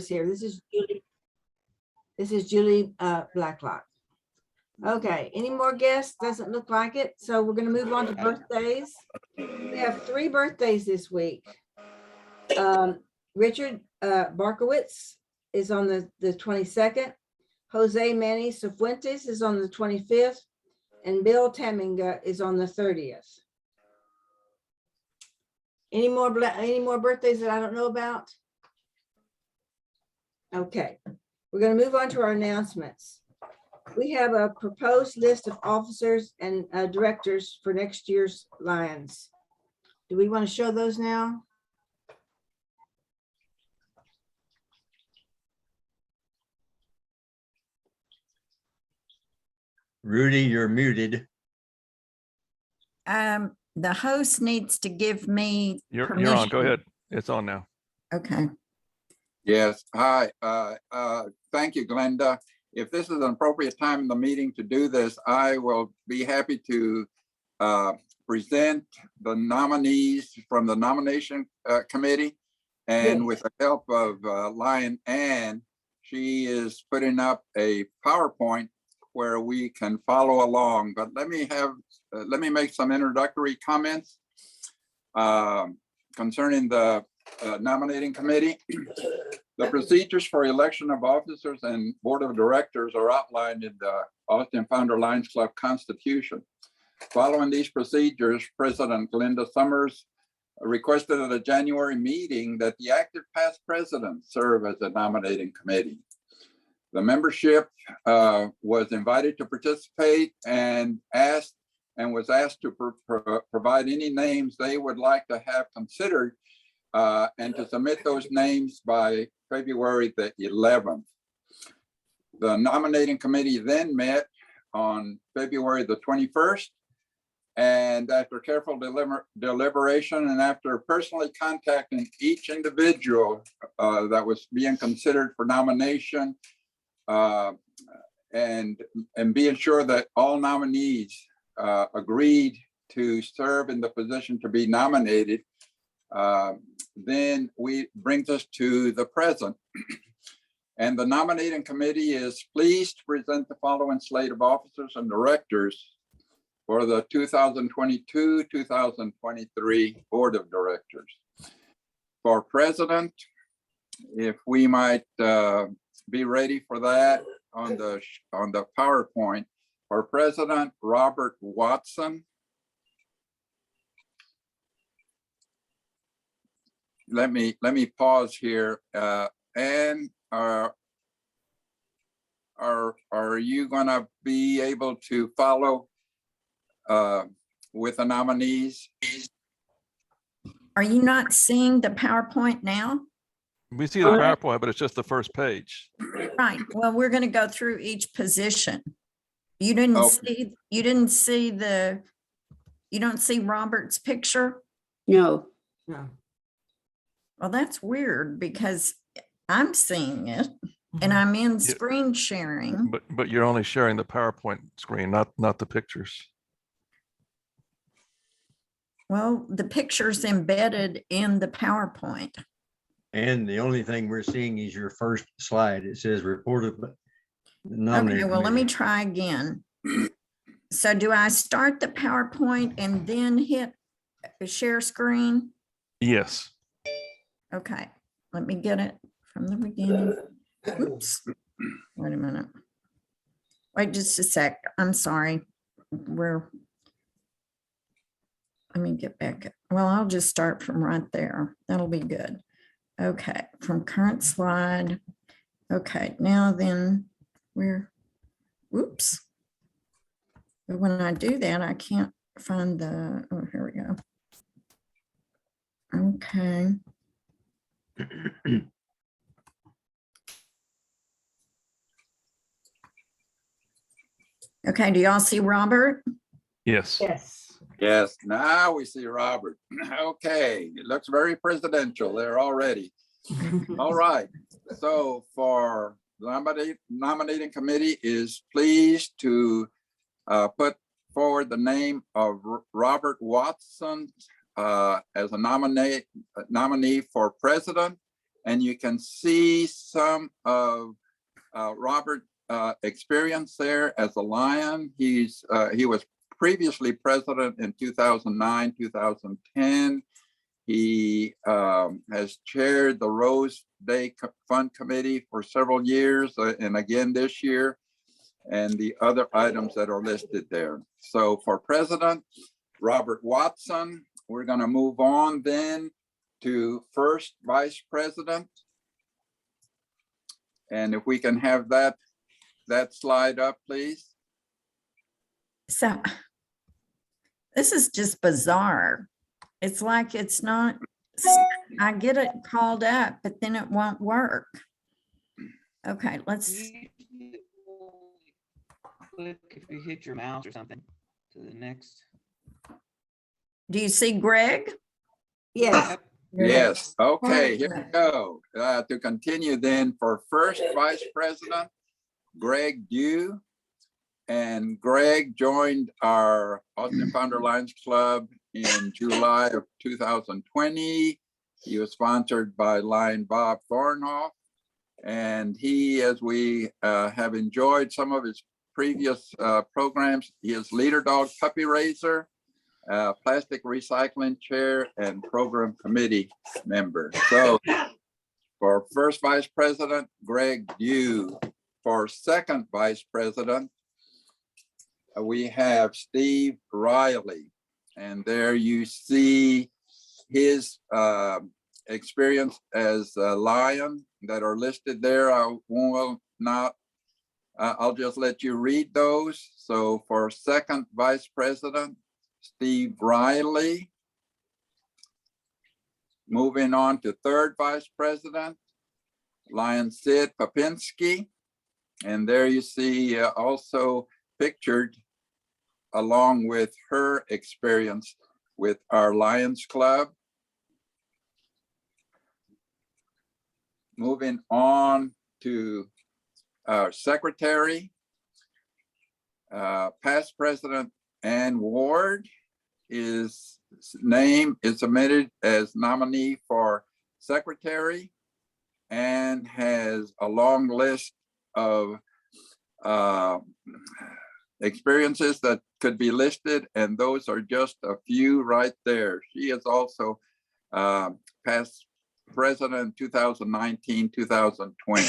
here. This is Julie. This is Julie Blacklock. Okay, any more guests? Doesn't look like it. So we're going to move on to birthdays. We have 3 birthdays this week. Richard Barkowitz is on the 22nd. Jose Manny Cifuentes is on the 25th. And Bill Taminga is on the 30th. Any more birthdays that I don't know about? Okay, we're going to move on to our announcements. We have a proposed list of officers and directors for next year's Lions. Do we want to show those now? Rudy, you're muted. The host needs to give me You're permission. on. Go ahead. It's on now. Okay. Yes, hi. Thank you, Glenda. If this is an appropriate time in the meeting to do this, I will be happy to present the nominees from the nomination committee. And Yes. with the help of Lion Ann, she is putting up a PowerPoint where we can follow along. But let me make some introductory comments concerning the nominating committee. The procedures for election of officers and board of directors are outlined in the Austin Founder Lions Club Constitution. Following these procedures, President Glenda Summers requested at a January meeting that the active past president serve as a nominating committee. The membership was invited to participate and was asked to provide any names they would like to have considered and to submit those names by February the 11th. The nominating committee then met on February the 21st. And after careful deliberation and after personally contacting each individual that was being considered for nomination and being sure that all nominees agreed to serve in the position to be nominated, then brings us to the present. And the nominating committee is pleased to present the following slate of officers and directors for the 2022-2023 Board of Directors. For president, if we might be ready for that on the PowerPoint. For president, Robert Watson. Let me pause here. And are you gonna be able to follow with the nominees? Are you not seeing the PowerPoint now? We see the PowerPoint, but it's just the first page. Right. Well, we're going to go through each position. You didn't Okay. you don't see Robert's picture? No. Well, that's weird because I'm seeing it and I'm in screen sharing. But you're only sharing the PowerPoint screen, not the pictures. Well, the picture's embedded in the PowerPoint. And the only thing we're seeing is your first slide. It says reported. Okay, well, let me try again. So do I start the PowerPoint and then hit share screen? Yes. Okay, let me get it from the beginning. Oops. Wait a minute. Wait just a sec. I'm sorry. Let me get back. Well, I'll just start from right there. That'll be good. Okay, from current slide. Okay, now then whoops. But when I do that, I can't find the, oh, here we go. Okay. Okay, do y'all see Robert? Yes. Yes. Yes, now we see Robert. Okay, it looks very presidential there already. All right, so for the nominating committee is pleased to put forward the name of Robert Watson as a nominee for president And you can see some of Robert experience there as a Lion. He was previously president in 2009, 2010. He has chaired the Rose Day Fund Committee for several years, and again this year, and the other items that are listed there. So for president, Robert Watson. We're going to move on then to first vice president. And if we can have that slide up, please. So this is just bizarre. It's like it's not, I get it called up, but then it won't work. Okay, let's, Click if you hit your mouse or something to the next. do you see Greg? Yes, Yep. Yes, okay, here we go. To continue then for first vice president, Greg Dew. And Greg joined our Austin Founder Lions Club in July of 2020. He was sponsored by Lion Bob Thornhoff. And he, as we have enjoyed some of his previous programs, he is Leader Dog Puppy Raiser, Plastic Recycling Chair, and Program Committee member. So for first vice president, Greg Dew. For second vice president, we have Steve Riley. And there you see his experience as a Lion that are listed there. I will not, I'll just let you read those. So for second vice president, Steve Riley. Moving on to third vice president, Lion Sid Popinski. And there you see also pictured along with her experience with our Lions Club. Moving on to our secretary, past president Ann Ward, his name is submitted as nominee for secretary and has a long list of experiences that could be listed, and those are just a few right there. She is also past president 2019, 2020.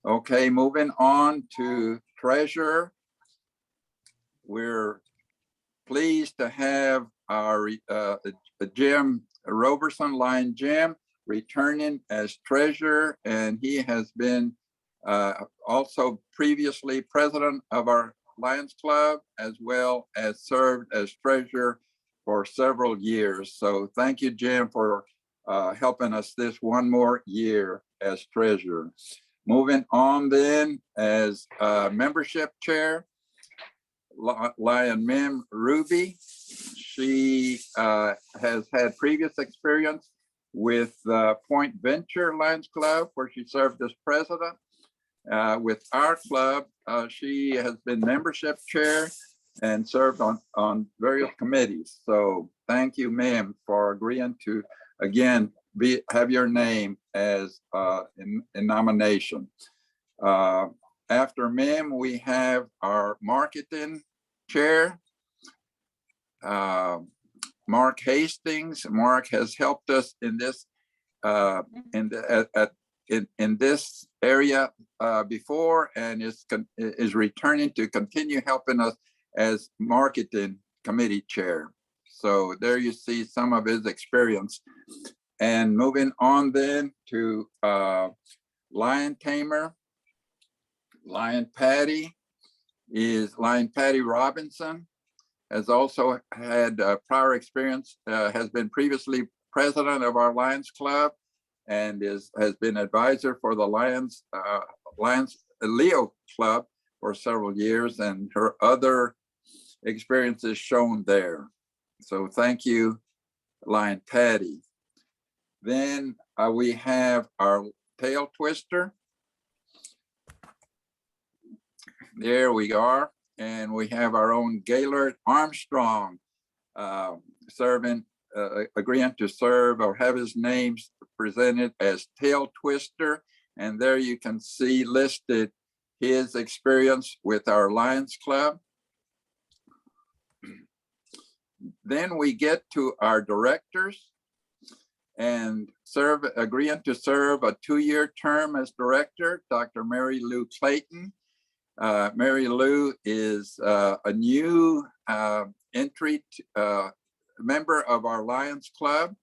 Okay, moving on to treasurer. We're pleased to have our Jim Roberson, Lion Jim, returning as treasurer, and he has been also previously president of our Lions Club, as well as served as treasurer for several years. So thank you, Jim, for helping us this one more year as treasurer. Moving on then, as membership chair, Lion Mim Ruby. She has had previous experience with Point Venture Lions Club, where she served as president. With our club, she has been membership chair and served on various committees. So thank you, ma'am, for agreeing to, again, have your name as in nomination. After ma'am, we have our marketing chair, Mark Hastings. Mark has helped us in this in this area before, and is returning to continue helping us as marketing committee chair. So there you see some of his experience. And moving on then to Lion Tamer, Lion Patty Robinson, has also had prior experience, has been previously president of our Lions Club, and has been advisor for the Lions Leo Club for several years, and her other experiences shown there. So thank you, Lion Patty. Then we have our tail twister. There we are. And we have our own Gaylord Armstrong serving agreeing to serve or have his name presented as Tail Twister. And there you can see listed his experience with our Lions Club. Then we get to our directors and agreeing to serve a 2-year term as director, Dr. Mary Lou Clayton. Mary Lou is a new entry member of our Lions Club.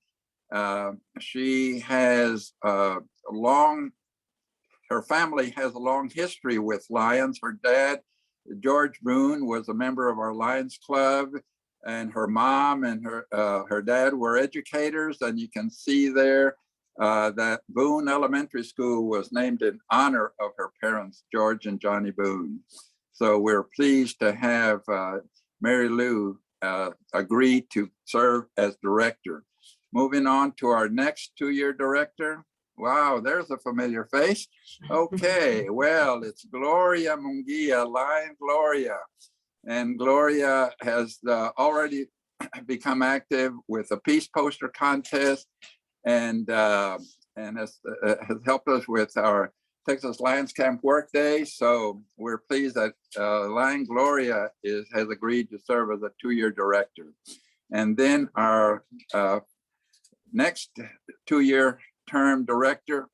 She has her family has a long history with Lions. Her dad, George Boone, was a member of our Lions Club, and her mom and her dad were educators. And you can see there that Boone Elementary School was named in honor of her parents, George and Johnny Boone. So we're pleased to have Mary Lou agree to serve as director. Moving on to our next 2-year director. Wow, there's a familiar face. Okay, well, it's Gloria Munguia, Lion Gloria. And Gloria has already become active with a peace poster contest and has helped us with our Texas Lions Camp Workday. So we're pleased that Lion Gloria has agreed to serve as a 2-year director. And then our next 2-year term director,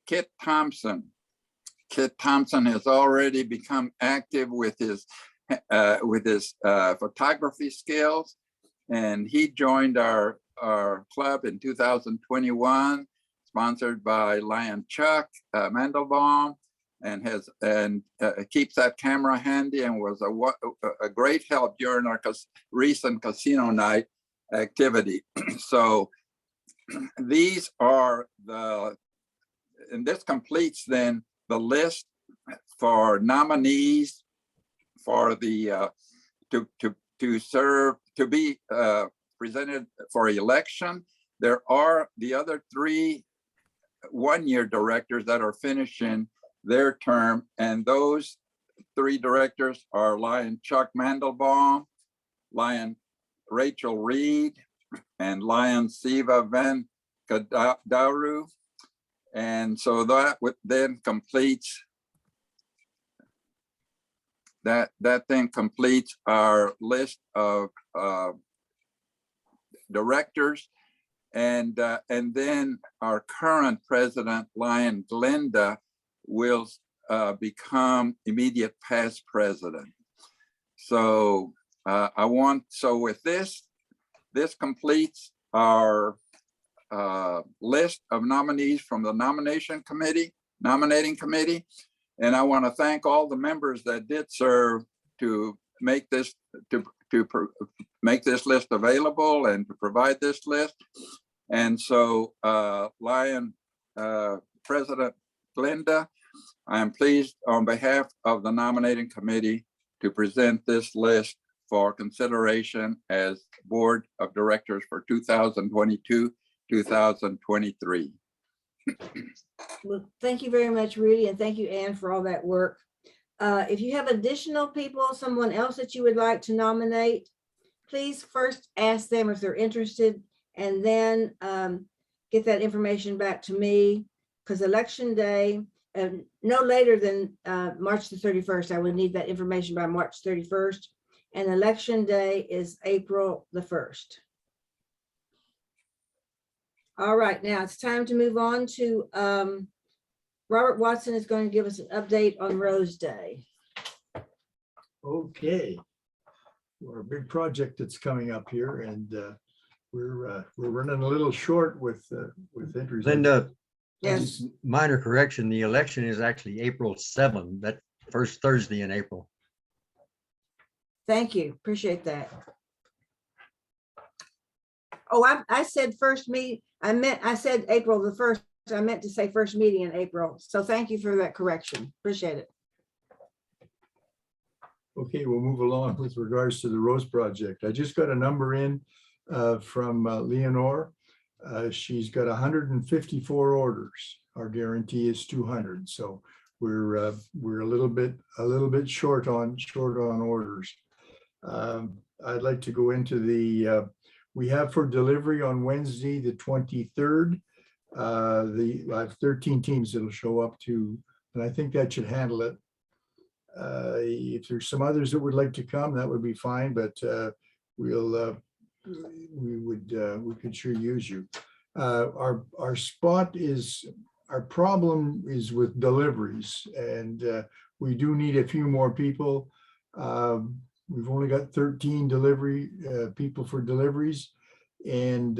Kit Thompson. Kit Thompson has already become active with his photography skills, and he joined our club in 2021, sponsored by Lion Chuck Mandelbaum, and keeps that camera handy and was a great help during our recent casino night activity. So these are and this completes then the list for nominees for the to be presented for election. There are the other 3 1-year directors that are finishing their term, and those 3 directors are Lion Chuck Mandelbaum, Lion Rachel Reed, and Lion Siva Van Kadaru. And so that then completes that then completes our list of directors. And then our current president, Lion Glenda, will become immediate past president. So with this completes our list of nominees from the nominating committee. And I want to thank all the members that did serve to make this make this list available and to provide this list. And so Lion President Glenda, I am pleased on behalf of the nominating committee to present this list for consideration as board of directors for 2022-2023. Well, thank you very much, Rudy, and thank you, Ann, for all that work. If you have additional people, someone else that you would like to nominate, please first ask them if they're interested, and then get that information back to me, because election day, no later than March the 31st, I would need that information by March 31st, and election day is April the 1st. All right, now it's time to move on to Robert Watson is going to give us an update on Rose Day. Okay. We're a big project that's coming up here, and we're running a little short with entries. Linda, Yes, just minor correction, the election is actually April 7th, that first Thursday in April. thank you. Appreciate that. Oh, I said first meet. I said April the 1st. I meant to say first meeting in April. So thank you for that correction. Appreciate it. Okay, we'll move along with regards to the Rose Project. I just got a number in from Leonore. She's got 154 orders. Our guarantee is 200. So we're a little bit short on orders. I'd like to go into the We have for delivery on Wednesday, the 23rd. I have 13 teams that'll show up to, and I think that should handle it. If there's some others that would like to come, that would be fine, but we could sure use you. Our spot is, our problem is with deliveries, and we do need a few more people. We've only got 13 delivery people for deliveries, and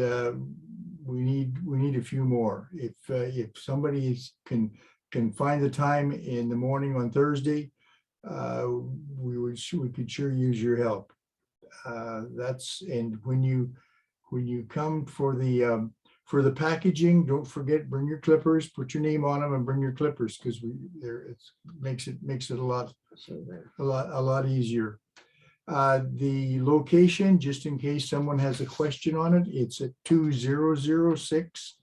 we need a few more. If somebody can find the time in the morning on Thursday, we could sure use your help. And when you come for the packaging, don't forget, bring your clippers, put your name on them, and bring your clippers, because it makes it a lot easier. The location, just in case someone has a question on it, it's at 2006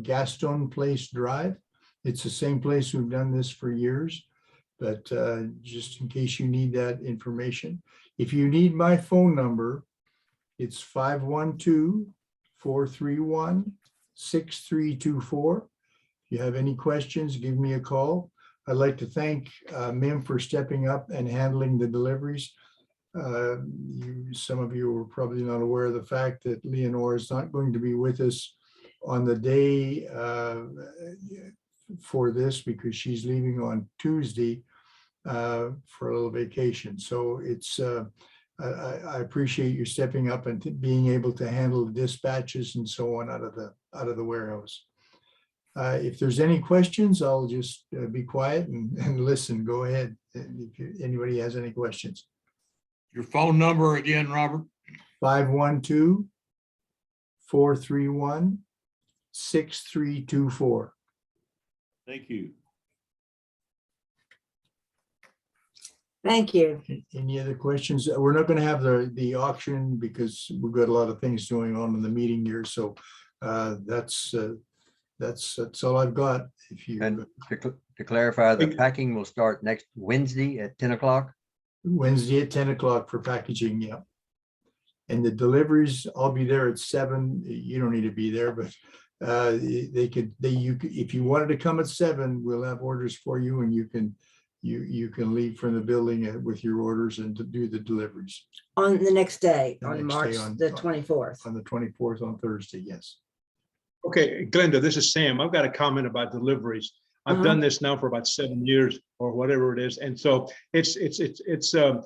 Gaston Place Drive. It's the same place we've done this for years, but just in case you need that information. If you need my phone number, it's 512-431-6324. If you have any questions, give me a call. I'd like to thank Mim for stepping up and handling the deliveries. Some of you are probably not aware of the fact that Leonore is not going to be with us on the day for this, because she's leaving on Tuesday for a little vacation. So it's I appreciate you stepping up and being able to handle the dispatches and so on out of the warehouse. If there's any questions, I'll just be quiet and listen. Go ahead if anybody has any questions. Your phone number again, Robert? 512-431-6324. Thank you. Thank you. Any other questions? We're not going to have the auction because we've got a lot of things going on in the meeting here. So that's all I've got. If you And to clarify, the packing will start next Wednesday at 10 o'clock. Wednesday at 10 o'clock for packaging, yeah. And the deliveries, I'll be there at 7. You don't need to be there, but if you wanted to come at 7, we'll have orders for you, and you can leave from the building with your orders and to do the deliveries On the next day, The on next March day on- the 24th. on the 24th on Thursday. Yes. Okay, Glenda, this is Sam. I've got a comment about deliveries. I've done this now for about 7 years or whatever it is. And so it's a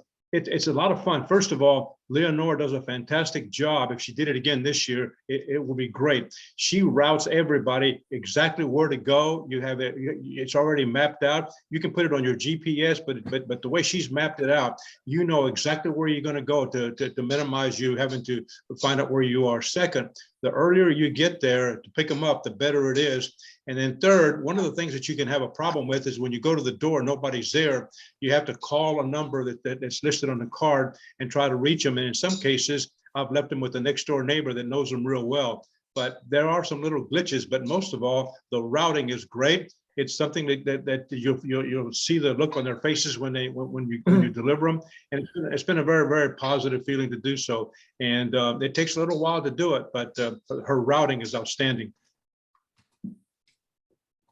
lot of fun. First of all, Leonore does a fantastic job. If she did it again this year, it will be great. She routes everybody exactly where to go. You have it, it's already mapped out. You can put it on your GPS, but the way she's mapped it out, you know exactly where you're going to go to minimize you having to find out where you are. Second, the earlier you get there to pick them up, the better it is. And then third, one of the things that you can have a problem with is when you go to the door, nobody's there. You have to call a number that's listed on the card and try to reach them. And in some cases, I've left them with the next door neighbor that knows them real well. But there are some little glitches, but most of all, the routing is great. It's something that you'll see the look on their faces when you deliver them. And it's been a very, very positive feeling to do so. And it takes a little while to do it, but her routing is outstanding.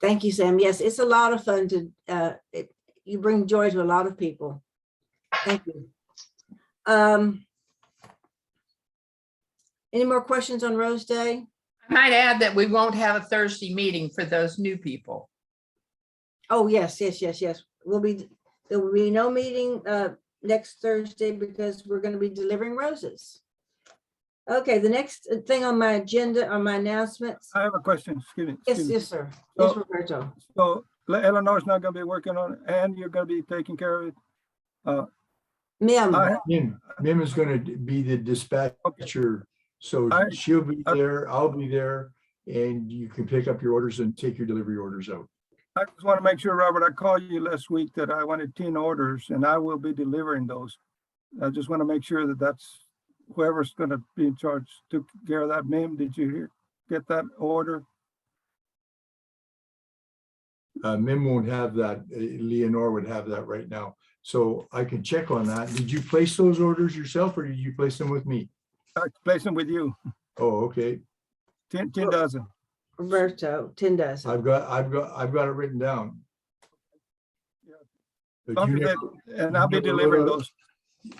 Thank you, Sam. Yes, it's a lot of fun you bring joy to a lot of people. Thank you. Any more questions on Rose Day? I might add that we won't have a Thursday meeting for those new people. Oh, yes. There will be no meeting next Thursday because we're going to be delivering roses. Okay, the next thing on my agenda, on my announcements. I have a question, excuse me. Yes, sir. So- Yes, Roberto. So Eleanor's not gonna be working on it, and you're gonna be taking care of it. Mim, Mim is going to be the dispatcher. So she'll be there, I'll be there, and you can pick up your orders and take your delivery orders out. I just want to make sure, Robert, I called you last week that I wanted 10 orders and I will be delivering those. I just want to make sure that that's whoever's going to be in charge took care of that. Ma'am, did you get that order? Mim won't have that. Leonore would have that right now. So I can check on that. Did you place those orders yourself or did you place them with me? I placed them with you. Oh, okay. 10 dozen. Roberto, 10 dozen. I've got it written down. Yeah. But you never, And I'll be never wrote delivering out- those.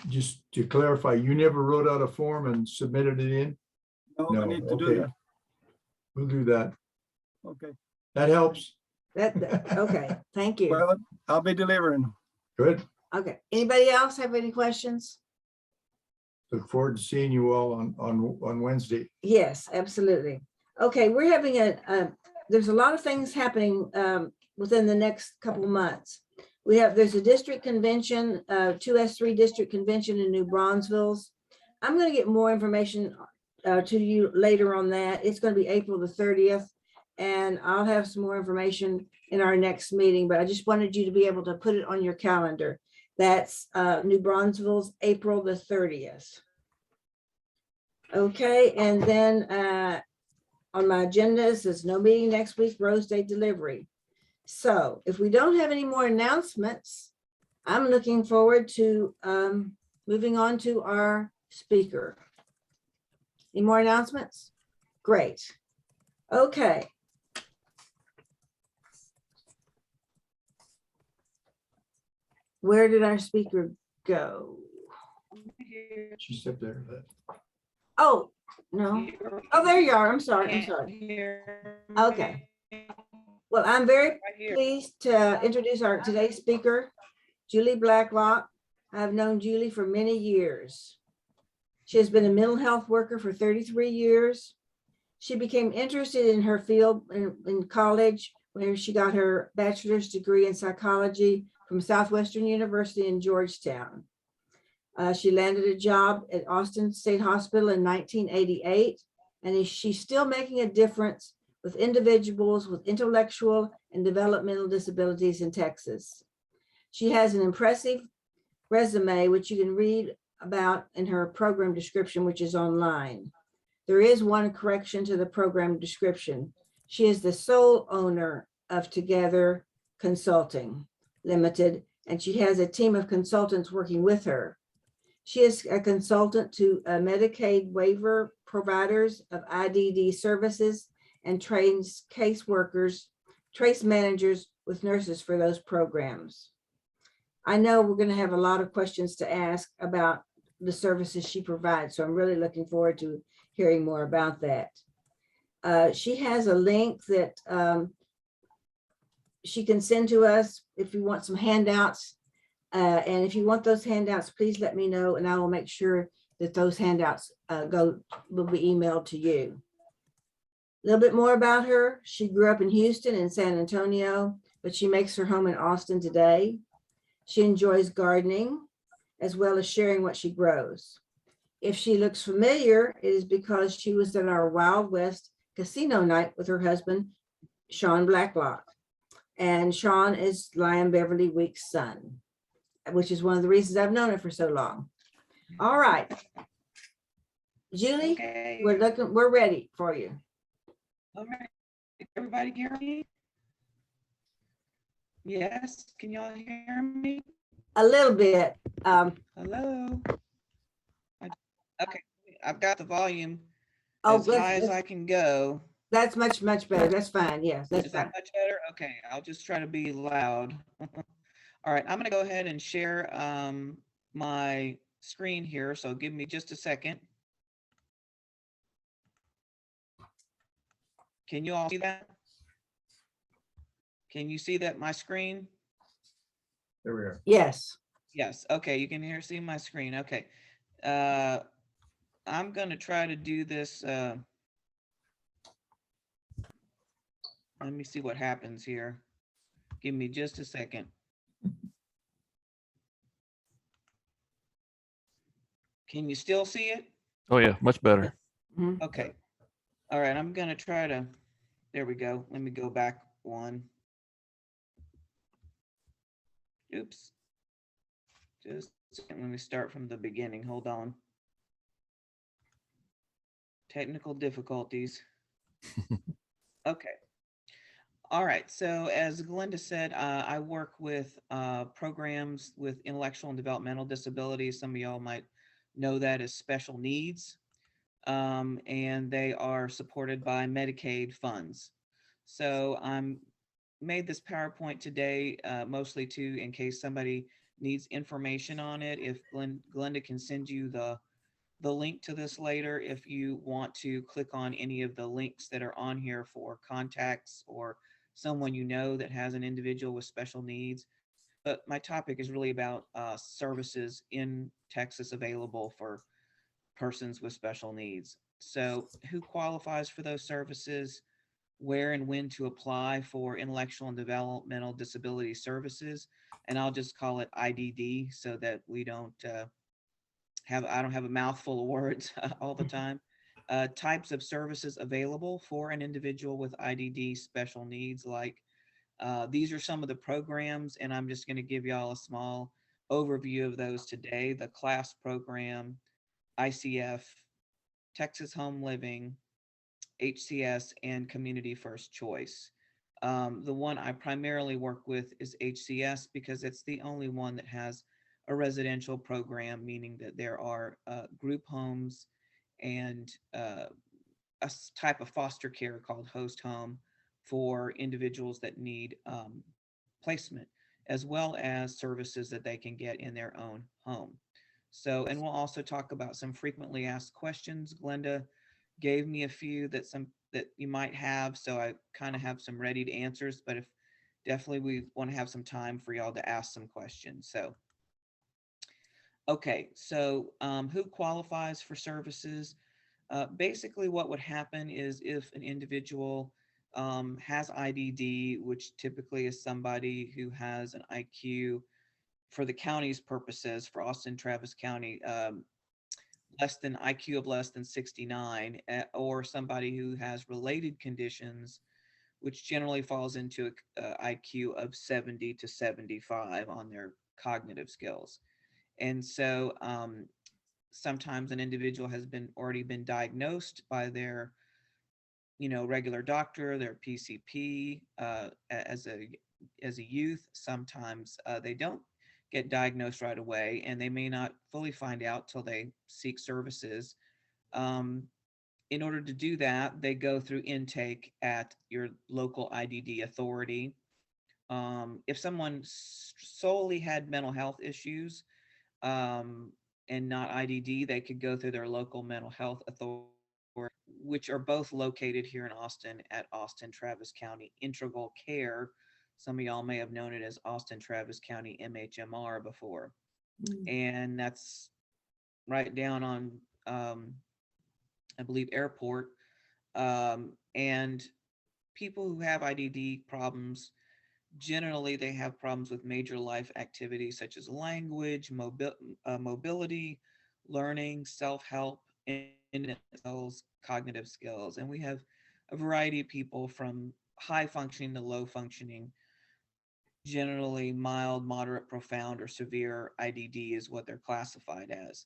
just to clarify, you never wrote out a form and submitted it in? No, I No, need to do okay. that. We'll do that. Okay. That helps. Okay, thank you. Well, I'll be delivering them. Good. Okay, anybody else have any questions? Look forward to seeing you all on Wednesday. Yes, absolutely. Okay, we're having there's a lot of things happening within the next couple of months. There's a district convention, 2S3 district convention in New Braunfels. I'm going to get more information to you later on that. It's going to be April the 30th, and I'll have some more information in our next meeting, but I just wanted you to be able to put it on your calendar. That's New Braunfels, April the 30th. Okay, and then on my agenda it says no meeting next week, Rose Day delivery. So if we don't have any more announcements, I'm looking forward to moving on to our speaker. Any more announcements? Great. Okay. Where did our speaker go? She stepped there. Oh, no. Oh, there you are. I'm sorry. I'm sorry. Okay. Well, I'm very pleased to introduce our today's speaker, Julie Blacklock. I've known Julie for many years. She has been a mental health worker for 33 years. She became interested in her field in college when she got her bachelor's degree in psychology from Southwestern University in Georgetown. She landed a job at Austin State Hospital in 1988, and she's still making a difference with individuals with intellectual and developmental disabilities in Texas. She has an impressive resume, which you can read about in her program description, which is online. There is one correction to the program description. She is the sole owner of Together Consulting Limited, and she has a team of consultants working with her. She is a consultant to Medicaid waiver providers of IDD services and trains caseworkers, trace managers with nurses for those programs. I know we're going to have a lot of questions to ask about the services she provides, so I'm really looking forward to hearing more about that. She has a link that she can send to us if you want some handouts. And if you want those handouts, please let me know, and I will make sure that those handouts will be emailed to you. A little bit more about her. She grew up in Houston and San Antonio, but she makes her home in Austin today. She enjoys gardening as well as sharing what she grows. If she looks familiar, it is because she was at our Wild West casino night with her husband, Sean Blacklock. And Sean is Lion Beverly Weeks' son, which is one of the reasons I've known her for so long. All right. Julie, Okay. we're ready for you. All right. Everybody hear me? Yes, can y'all hear me? A little bit. Hello? Okay, I've got the volume as high as I can go. That's much better. That's fine. Yes, that's Is fine. that much better? Okay, I'll just try to be loud. All right, I'm gonna go ahead and share my screen here, so give me just a second. Can you all see that? Can you see that my screen? There we are. Yes. Yes, okay, you can see my screen, okay. I'm gonna try to do this. Let me see what happens here. Give me just a second. Can you still see it? Oh, yeah, much better. Mhm. Okay. All right, I'm gonna try to, there we go. Let me go back one. Oops. Just a second, let me start from the beginning. Hold on. Technical difficulties. Okay. All right, so as Glenda said, I work with programs with intellectual and developmental disabilities. Some of y'all might know that as special needs. and they are supported by Medicaid funds. So I'm made this PowerPoint today mostly in case somebody needs information on it. If Glenda can send you the link to this later, if you want to click on any of the links that are on here for contacts or someone you know that has an individual with special needs. But my topic is really about services in Texas available for persons with special needs. So who qualifies for those services, where and when to apply for intellectual and developmental disability services. And I'll just call it IDD so that we don't I don't have a mouthful of words all the time. Types of services available for an individual with IDD special needs, like these are some of the programs, and I'm just going to give y'all a small overview of those today. The CLASS program, ICF, Texas Home Living, HCS, and Community First Choice. The one I primarily work with is HCS because it's the only one that has a residential program, meaning that there are group homes and type of foster care called host home for individuals that need placement, as well as services that they can get in their own home. So, and we'll also talk about some frequently asked questions. Glenda gave me a few that you might have, so I kind of have some ready to answers, but if definitely we want to have some time for y'all to ask some questions. So, okay, so who qualifies for services? Basically what would happen is if an individual has IDD, which typically is somebody who has an IQ for the county's purposes, for Austin, Travis County, IQ of less than 69, or somebody who has related conditions, which generally falls into a IQ of 70 to 75 on their cognitive skills. And so sometimes an individual has already been diagnosed by their regular doctor, their PCP, as a youth. Sometimes they don't get diagnosed right away, and they may not fully find out till they seek services. In order to do that, they go through intake at your local IDD authority. If someone solely had mental health issues and not IDD, they could go through their local mental health authority, which are both located here in Austin at Austin Travis County Integral Care. Some of y'all may have known it as Austin Travis County MHMR before. And that's right down on, I believe, Airport. And people who have IDD problems, generally they have problems with major life activities such as language, mobility, learning, self-help, skills, cognitive skills. And we have a variety of people from high functioning to low functioning. Generally mild, moderate, profound, or severe IDD is what they're classified as.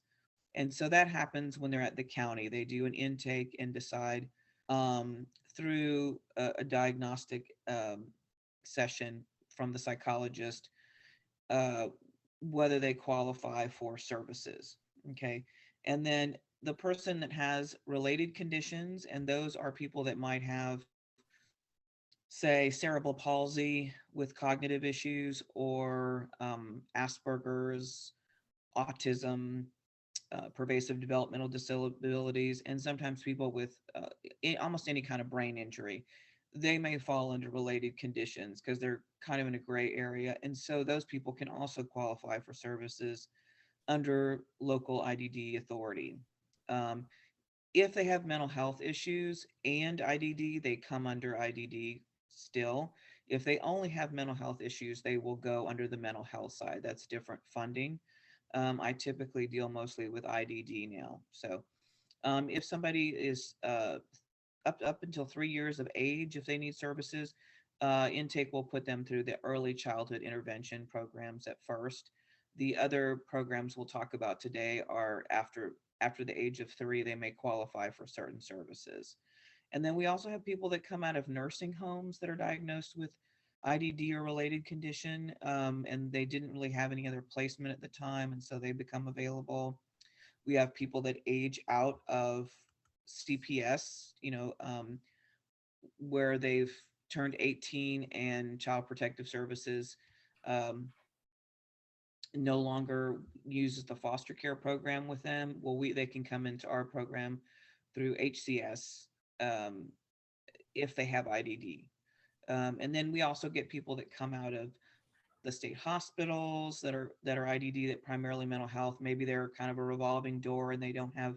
And so that happens when they're at the county. They do an intake and decide through a diagnostic session from the psychologist whether they qualify for services. Okay. And then the person that has related conditions, and those are people that might have, say, cerebral palsy with cognitive issues, or Asperger's, autism, pervasive developmental disabilities, and sometimes people with almost any kind of brain injury. They may fall under related conditions because they're kind of in a gray area. And so those people can also qualify for services under local IDD authority. If they have mental health issues and IDD, they come under IDD still. If they only have mental health issues, they will go under the mental health side. That's different funding. I typically deal mostly with IDD now. So if somebody is up until 3 years of age, if they need services, intake will put them through the early childhood intervention programs at first. The other programs we'll talk about today are after the age of 3, they may qualify for certain services. And then we also have people that come out of nursing homes that are diagnosed with IDD or related condition, and they didn't really have any other placement at the time, and so they become available. We have people that age out of CPS, where they've turned 18 and Child Protective Services um, no longer uses the foster care program with them. Well, they can come into our program through HCS if they have IDD. And then we also get people that come out of the state hospitals that are IDD, that primarily mental health. Maybe they're kind of a revolving door and they don't have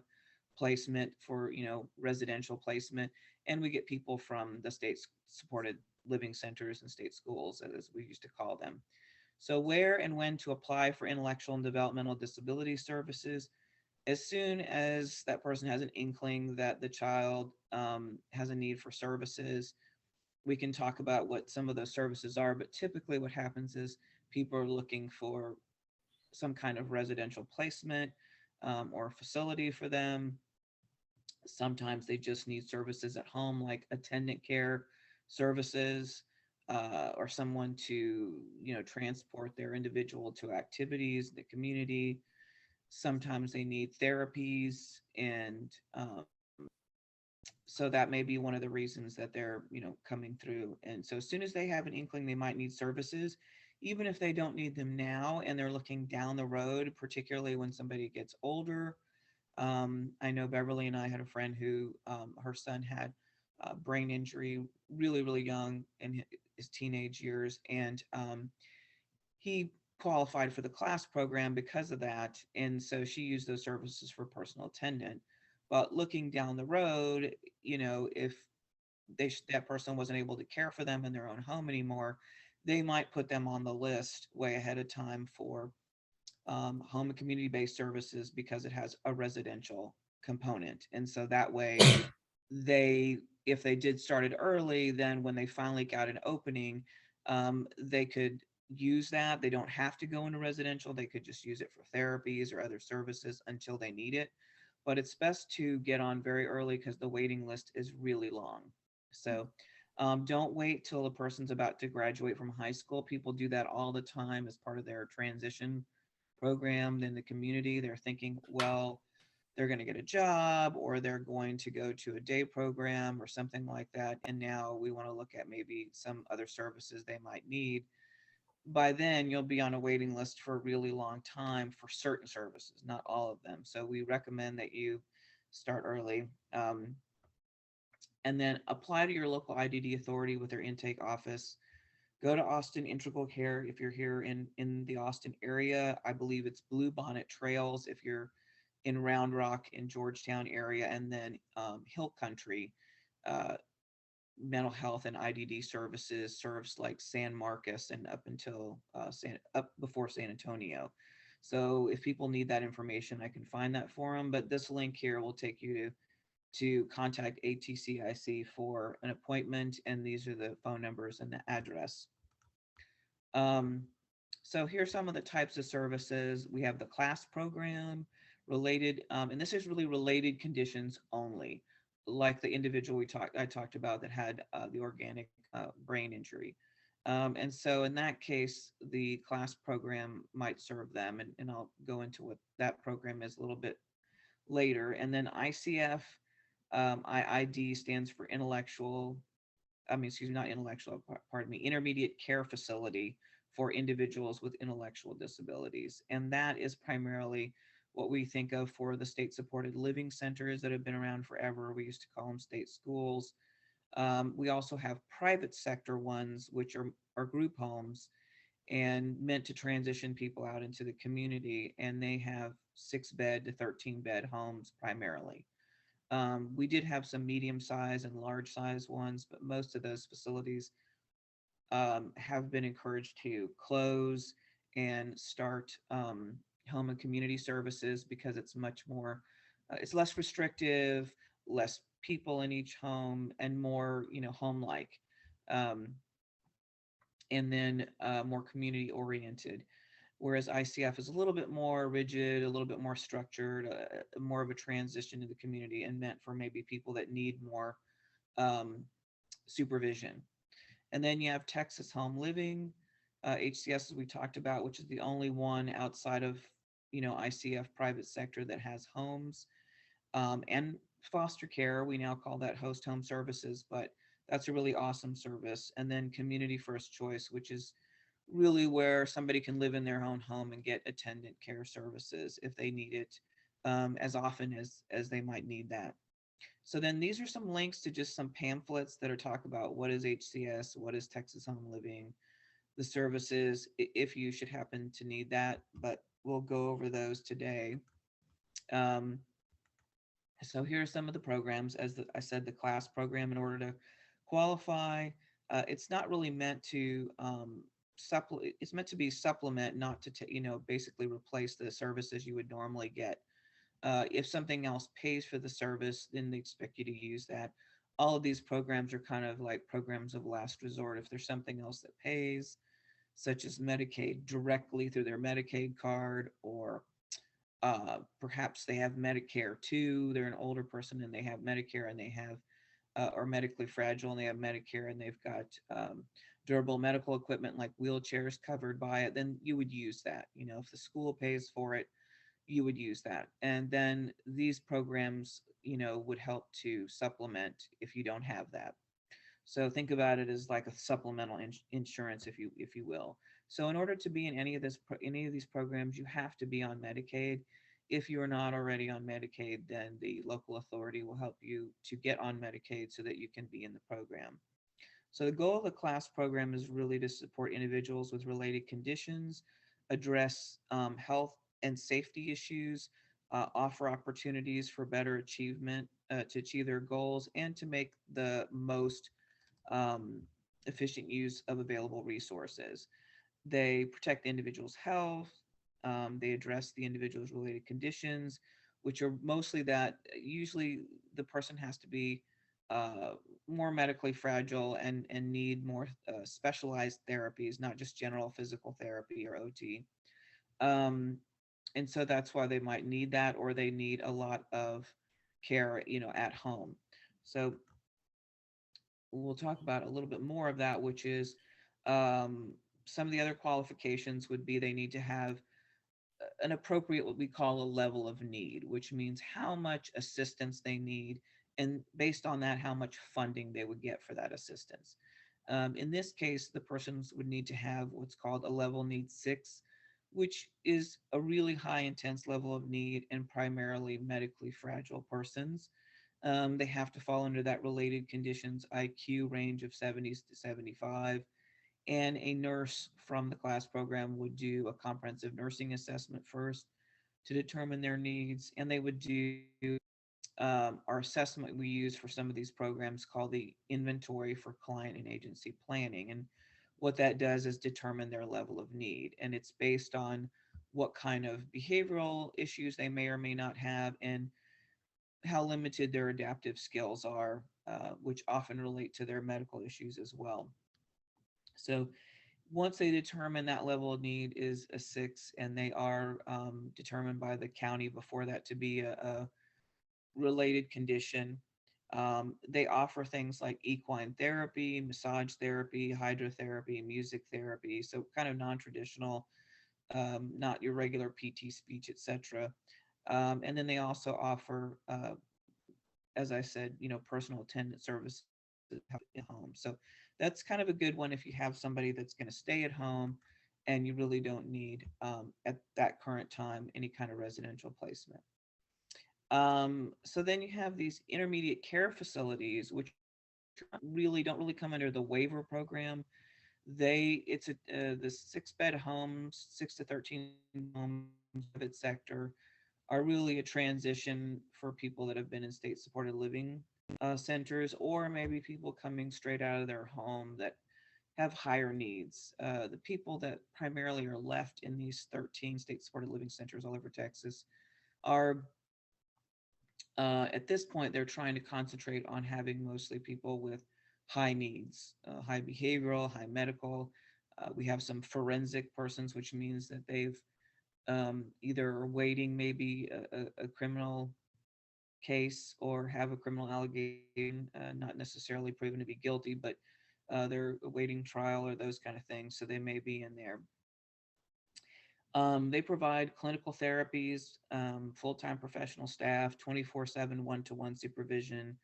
placement for residential placement. And we get people from the state supported living centers and state schools, as we used to call them. So where and when to apply for intellectual and developmental disability services: as soon as that person has an inkling that the child has a need for services. We can talk about what some of those services are, but typically what happens is people are looking for some kind of residential placement or facility for them. Sometimes they just need services at home, like attendant care services, or someone to, transport their individual to activities in the community. Sometimes they need therapies, and so that may be one of the reasons that they're, coming through. And so as soon as they have an inkling they might need services, even if they don't need them now and they're looking down the road, particularly when somebody gets older. I know Beverly and I had a friend who her son had brain injury really, really young in his teenage years. And he qualified for the class program because of that. And so she used those services for personal attendant. But looking down the road, if that person wasn't able to care for them in their own home anymore, they might put them on the list way ahead of time for home and community-based services, because it has a residential component. And so that way if they did start it early, then when they finally got an opening, they could use that. They don't have to go into residential. They could just use it for therapies or other services until they need it. But it's best to get on very early because the waiting list is really long. So don't wait till a person's about to graduate from high school. People do that all the time as part of their transition program in the community. They're thinking, well, they're going to get a job or they're going to go to a day program or something like that. And now we want to look at maybe some other services they might need. By then you'll be on a waiting list for a really long time for certain services, not all of them. So we recommend that you start early. And then apply to your local IDD authority with their intake office. Go to Austin Integral Care if you're here in the Austin area. I believe it's Blue Bonnet Trails if you're in Round Rock in Georgetown area, and then Hill Country mental health and IDD services serves like San Marcos and up until up before San Antonio. So if people need that information, I can find that for them. But this link here will take you to contact ATCIC for an appointment, and these are the phone numbers and the address. So here's some of the types of services. We have the class program, related, and this is really related conditions only, like the individual I talked about that had the organic brain injury. And so in that case, the class program might serve them, and I'll go into what that program is a little bit later. And then ICF, IID stands for Intermediate Care Facility for individuals with intellectual disabilities. And that is primarily what we think of for the state supported living centers that have been around forever. We used to call them state schools. We also have private sector ones, which are group homes and meant to transition people out into the community. And they have 6-bed to 13-bed homes primarily. We did have some medium size and large size ones, but most of those facilities have been encouraged to close and start home and community services, because it's much more, it's less restrictive, less people in each home, and more, home-like, and then more community oriented. Whereas ICF is a little bit more rigid, a little bit more structured, more of a transition to the community, and meant for maybe people that need more supervision. And then you have Texas Home Living, HCS, as we talked about, which is the only one outside of, ICF private sector that has homes and foster care, we now call that host home services, but that's a really awesome service. And then community first choice, which is really where somebody can live in their own home and get attendant care services if they need it, as often as they might need that. So then these are some links to just some pamphlets that are talk about what is HCS, what is Texas Home Living, the services, if you should happen to need that, but we'll go over those today. Um, so here are some of the programs. I said, the class program, in order to qualify, it's not really meant to supplement. It's meant to be supplement, not to basically replace the services you would normally get. If something else pays for the service, then they expect you to use that. All of these programs are kind of like programs of last resort. If there's something else that pays, such as Medicaid directly through their Medicaid card, or perhaps they have Medicare too. They're an older person and they have Medicare, and they have, or medically fragile and they have Medicare, and they've got durable medical equipment like wheelchairs covered by it, then you would use that. If the school pays for it, you would use that. And then these programs, would help to supplement if you don't have that. So think about it as like a supplemental insurance, if you will. So in order to be in any of these programs, you have to be on Medicaid. If you are not already on Medicaid, then the local authority will help you to get on Medicaid so that you can be in the program. So the goal of the class program is really to support individuals with related conditions, address health and safety issues, offer opportunities for better achievement, to achieve their goals, and to make the most efficient use of available resources. They protect the individual's health. They address the individual's related conditions, which are mostly that usually the person has to be more medically fragile and need more specialized therapies, not just general physical therapy or OT. And so that's why they might need that, or they need a lot of care, at home. So we'll talk about a little bit more of that, which is some of the other qualifications would be they need to have an appropriate, what we call a level of need, which means how much assistance they need, and based on that, how much funding they would get for that assistance. In this case, the persons would need to have what's called a level need 6, which is a really high intense level of need and primarily medically fragile persons. They have to fall under that related conditions IQ range of 70s to 75. And a nurse from the class program would do a comprehensive nursing assessment first to determine their needs. And they would do our assessment we use for some of these programs called the inventory for client and agency planning. And what that does is determine their level of need. And it's based on what kind of behavioral issues they may or may not have, and how limited their adaptive skills are, which often relate to their medical issues as well. So once they determine that level of need is a 6, and they are determined by the county before that to be a related condition, they offer things like equine therapy, massage therapy, hydrotherapy, music therapy, so kind of non-traditional, not your regular PT, speech, etc. And then they also offer, as I said, personal attendant services at home. So that's kind of a good one if you have somebody that's going to stay at home and you really don't need, at that current time, any kind of residential placement. So then you have these intermediate care facilities, which really don't really come under the waiver program. The 6-bed homes, 6 to 13 homes, private sector, are really a transition for people that have been in state supported living centers, or maybe people coming straight out of their home that have higher needs. The people that primarily are left in these 13 state supported living centers all over Texas are, at this point, they're trying to concentrate on having mostly people with high needs, high behavioral, high medical. We have some forensic persons, which means that they've either awaiting maybe a criminal case or have a criminal allegation, not necessarily proven to be guilty, but they're awaiting trial or those kind of things. So they may be in there. They provide clinical therapies, full-time professional staff, 24/7 one-to-one supervision,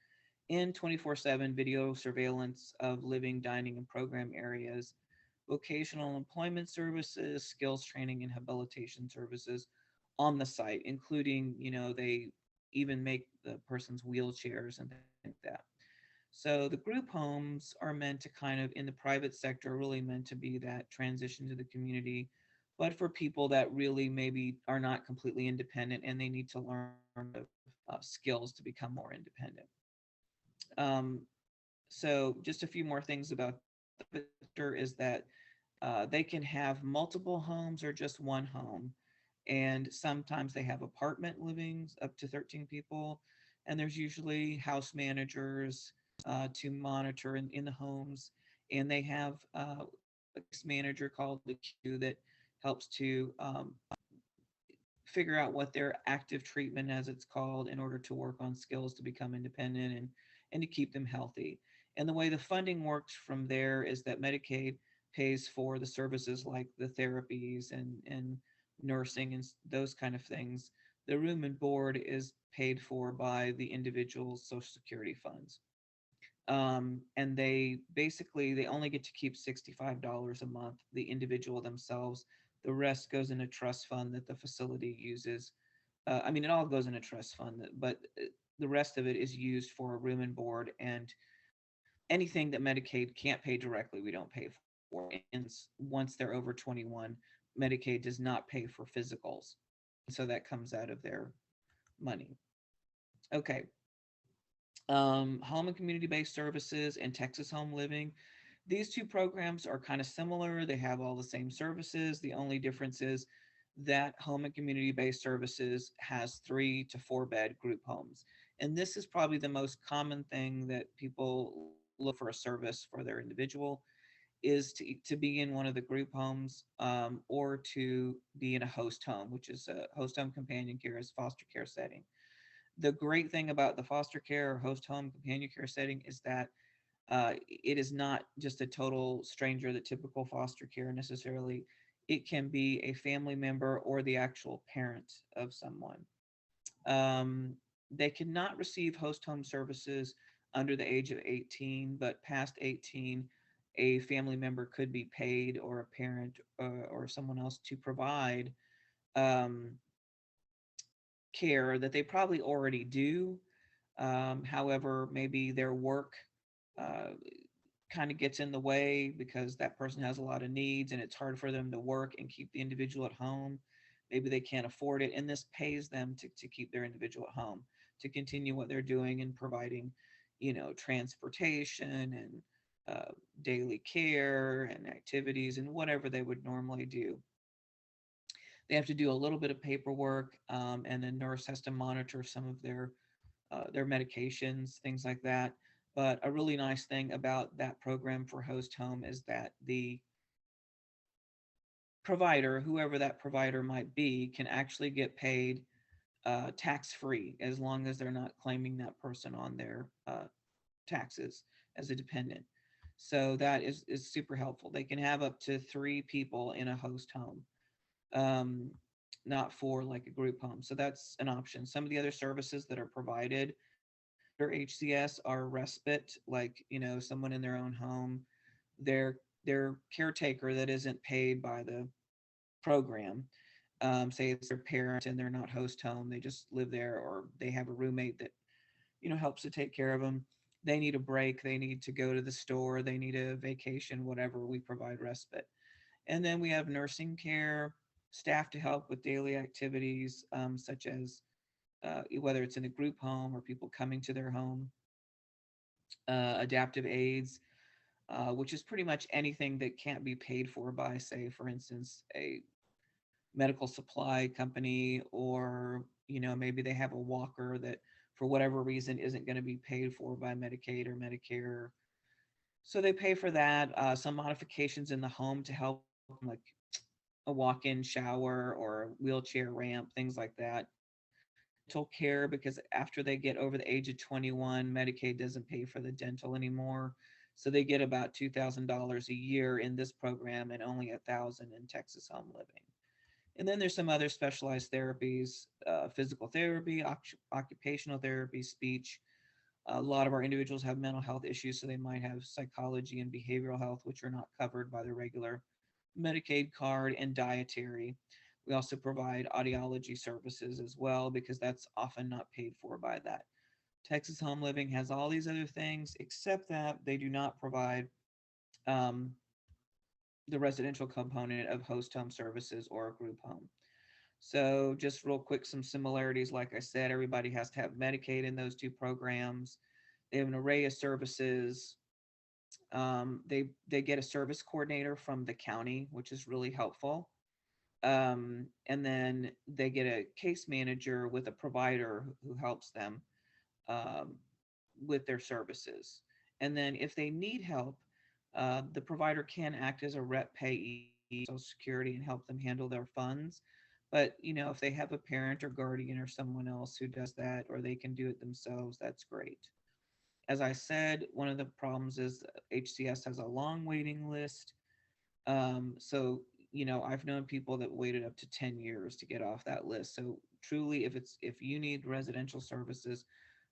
and 24/7 video surveillance of living, dining, and program areas, vocational employment services, skills training, and habilitation services on the site, including, they even make the person's wheelchairs and things like that. So the group homes are meant to kind of, in the private sector, really meant to be that transition to the community, but for people that really maybe are not completely independent and they need to learn the skills to become more independent. So just a few more things about the sector is that they can have multiple homes or just one home. And sometimes they have apartment livings up to 13 people. And there's usually house managers to monitor in the homes. And they have a case manager called the Q that helps to figure out what their active treatment, as it's called, in order to work on skills to become independent and to keep them healthy. And the way the funding works from there is that Medicaid pays for the services like the therapies and nursing and those kind of things. The room and board is paid for by the individual's Social Security funds. And they only get to keep $65 a month, the individual themselves. The rest goes in a trust fund that the facility uses. It all goes in a trust fund, but the rest of it is used for a room and board, and anything that Medicaid can't pay directly, we don't pay for. And once they're over 21, Medicaid does not pay for physicals. So that comes out of their money. Okay. Home and community-based services and Texas Home Living. These two programs are kind of similar. They have all the same services. The only difference is that home and community-based services has 3 to 4 bed group homes. And this is probably the most common thing that people look for a service for their individual, is to be in one of the group homes or to be in a host home, which is a host home companion care, is foster care setting. The great thing about the foster care or host home companion care setting is that it is not just a total stranger, the typical foster care necessarily. It can be a family member or the actual parent of someone. They cannot receive host home services under the age of 18, but past 18, a family member could be paid, or a parent or someone else, to provide care that they probably already do. However, maybe their work kind of gets in the way because that person has a lot of needs and it's hard for them to work and keep the individual at home. Maybe they can't afford it, and this pays them to keep their individual at home, to continue what they're doing and providing, transportation and daily care and activities and whatever they would normally do. They have to do a little bit of paperwork, and the nurse has to monitor some of their medications, things like that. But a really nice thing about that program for host home is that the provider, whoever that provider might be, can actually get paid tax-free, as long as they're not claiming that person on their taxes as a dependent. So that is super helpful. They can have up to 3 people in a host home, not for like a group home. So that's an option. Some of the other services that are provided or HCS are respite, like, someone in their own home, their caretaker that isn't paid by the program. Say it's their parent and they're not host home, they just live there, or they have a roommate that, helps to take care of them. They need a break, they need to go to the store, they need a vacation, whatever, we provide respite. And then we have nursing care staff to help with daily activities, such as whether it's in a group home or people coming to their home. Adaptive aids, which is pretty much anything that can't be paid for by, say, for instance, a medical supply company, or, maybe they have a walker that for whatever reason isn't going to be paid for by Medicaid or Medicare. So they pay for that. Some modifications in the home to help, like a walk-in shower or a wheelchair ramp, things like that. Dental care, because after they get over the age of 21, Medicaid doesn't pay for the dental anymore. So they get about $2,000 a year in this program and only $1,000 in Texas Home Living. And then there's some other specialized therapies, physical therapy, occupational therapy, speech. A lot of our individuals have mental health issues, so they might have psychology and behavioral health, which are not covered by the regular Medicaid card, and dietary. We also provide audiology services as well, because that's often not paid for by that. Texas Home Living has all these other things, except that they do not provide um, the residential component of host home services or a group home. So just real quick, some similarities. Like I said, everybody has to have Medicaid in those two programs. They have an array of services. They get a service coordinator from the county, which is really helpful. And then they get a case manager with a provider who helps them um, with their services. And then if they need help, the provider can act as a rep payee, Social Security, and help them handle their funds. But if they have a parent or guardian or someone else who does that, or they can do it themselves, that's great. As I said, one of the problems is HCS has a long waiting list. So, I've known people that waited up to 10 years to get off that list. So truly, if you need residential services